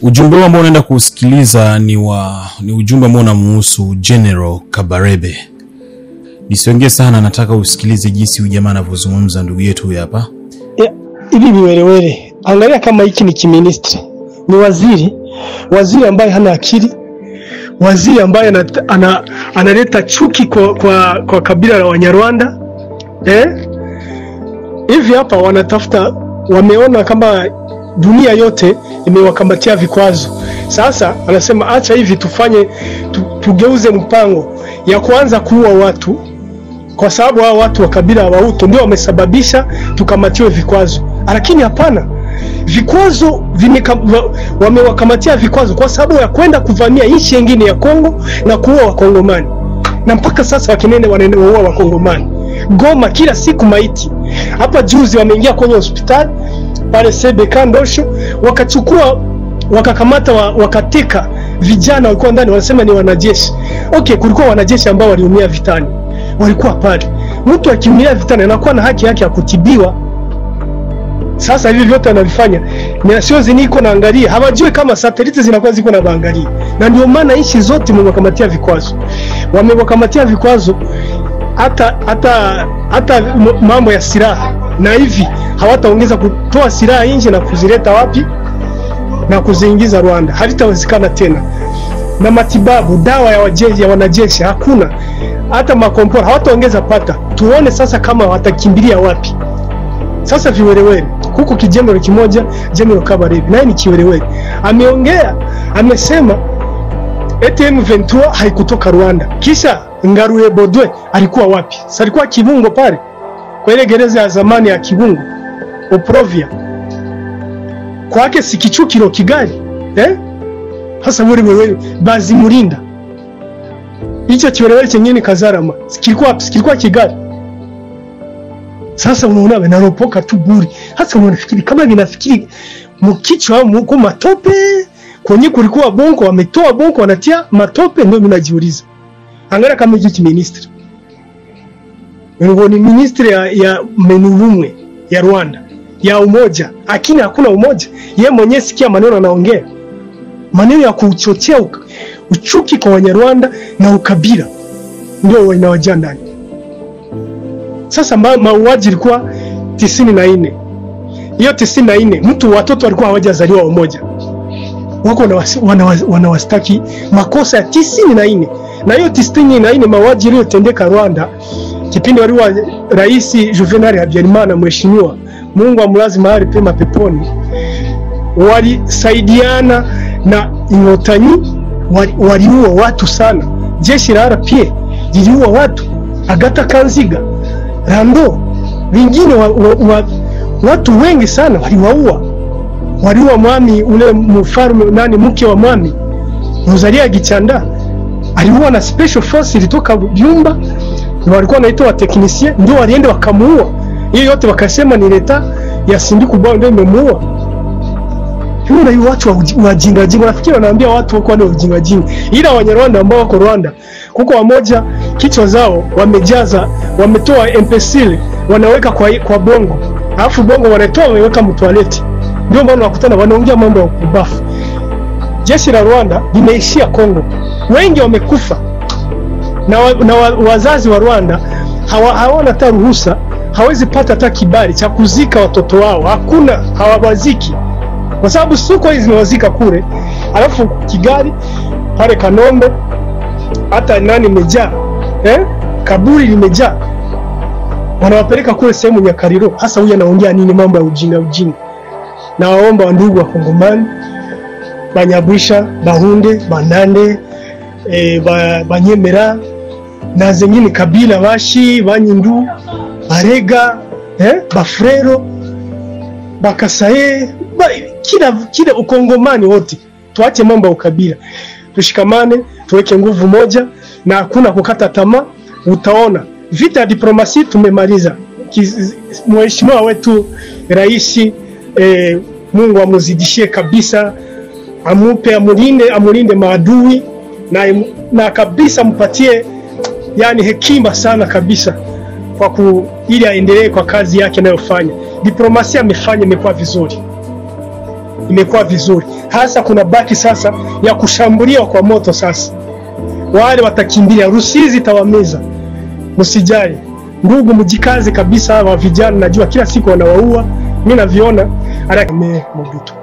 Ujumbe ambao unaenda kusikiliza ni ujumbe ambao unamhusu General Kabarebe. Nisiongee sana, nataka usikilize jinsi huyu jamaa anavyozungumza, ndugu yetu huyu hapa. Hivi viwelewele. Angalia kama hiki ni kiministri. Ni waziri ambaye hana akili. Waziri ambaye analeta chuki kwa kabila la Wanyarwanda. Hivi hapa wanatafuta, wameona kama dunia yote imewakamatia vikwazo. Sasa anasema acha hivi tugeuze mpango ya kuanza kuua watu, kwa sababu hao watu wa kabila wa Hutu ndio wamesababisha tukamatiwe vikwazo. Lakini hapana, vikwazo wamewakamatia vikwazo kwa sababu ya kwenda kuvamia nchi nyingine ya Kongo na kuua Wakongomani. Na mpaka sasa wakinene wanaua Wakongomani. Goma kila siku maiti. Hapa juzi wameingia kwenye hospitali pale Sebeka Ndosho, wakachukua wakakamata wakateka vijana walikuwa ndani, wanasema ni wanajeshi. Okay, kulikuwa wanajeshi ambao waliumia vitani. Walikuwa pale. Mtu akiumia vitani anakuwa na haki yake ya kutibiwa. Sasa hivi vyote anavifanya ni siozi niko naangalia, hawajui kama satellite zinakuwa ziko na baangalia. Na ndio maana nchi zote wamewakamatia vikwazo. Wamewakamatia vikwazo hata mambo ya silaha. Na hivi hawataongeza kutoa silaha nje na kuzileta wapi na kuziingiza Rwanda. Halitawezekana tena. Na matibabu, dawa ya wanajeshi hakuna. Hata makompora hawataongeza pata. Tuone sasa kama watakimbilia wapi. Sasa viwelewele. Huko kijemero kimoja, General Kabarebe, naye ni kiwelewele. Ameongea, amesema M23 haikutoka Rwanda. Kisha Ngaruye Bodwe alikuwa wapi? Sasa alikuwa Kibungo pale. Kwa ile gereza ya zamani ya Kibungo, Oprovia. Kwake si Kichukiro Kigali. Hasa wewe bazi Murinda. Hicho kiwelewele chenyewe Kazarama. Kilikuwa Kigali. Sasa unaona wanaropoka tu buri. Hasa unafikiri kama vinafikiri mkichwa au matope kwenye kulikuwa bongo, wametoa bongo wanatia matope, ndio mnajiuliza. Angalia kama hicho ministry. Ni ministry ya menurumwe ya Rwanda, ya umoja. Lakini hakuna umoja. Yeye mwenyewe sikia maneno anaongea. Maneno ya kuchochea uchuki kwa Wanyarwanda na ukabila ndio wanawajia ndani. Sasa mauaji ilikuwa 94. Hiyo 94 mtu watoto walikuwa hawajazaliwa umoja. Wako wanawastaki makosa ya 94. Na hiyo 94 mauaji iliyotendeka Rwanda kipindi waliwa Rais Juvenal Habyarimana mheshimiwa, Mungu amlaze mahali pema peponi, walisaidiana na Inkotanyi, waliua watu sana. Jeshi la RPA liliua watu, Agata Kanziga, Rando, wengine watu wengi sana waliua mwami ule mfalme mke wa mwami Rosalia Gichanda aliua na special force ilitoka Byumba, walikuwa wanaitwa technicien, ndio walienda wakamuua. Hiyo yote wakasema ni leta ya Sindiku Bao ndio imemuua. Hiyo watu wajinga jinga, nafikiri wanaambia watu wako ni wajinga jinga. Ila Wanyarwanda ambao wako Rwanda kuko wamoja kichwa zao wamejaza, wametoa imbecile wanaweka kwa bongo. Alafu bongo wanatoa wameweka mtoaleti. Ndio maana wakutana wanaongea mambo ya kubafu. Jeshi la Rwanda limeishia Kongo. Wengi wamekufa. Na wazazi wa Rwanda hawana hata ruhusa, hawezi pata hata kibali cha kuzika watoto wao. Hakuna, hawabaziki. Kwa sababu suko hizi zinawazika kule. Alafu Kigali pale Kanombe hata nani imejaa. Kaburi limejaa. Wanawapeleka kule sehemu ya Kariro. Hasa huyu anaongea nini mambo ya ujinga. Na waomba wandugu wa Kongomani, Banyabwisha, Bahunde, Banande, Banyemera na zingine kabila Bashi, Banyindu, Barega, Bafrero, Bakasaye, kila Ukongomani wote. Tuache mambo ya ukabila. Tushikamane, tuweke nguvu moja na hakuna kukata tamaa. Utaona vita ya diplomasi tumemaliza. Mheshimiwa wetu Rais, Mungu amuzidishie kabisa, amulinde maadui na kabisa mpatie yani hekima sana kabisa kwa ili aendelee kwa kazi yake anayofanya. Diplomasia amefanya imekuwa vizuri. imekuwa vizuri. Hasa kuna baki sasa ya kushambulia kwa moto. Sasa wale watakimbilia, Rusizi tawameza. Msijali ndugu, mjikaze kabisa. Wa vijana najua kila siku wanawaua, mimi naviona. Ara Mobutu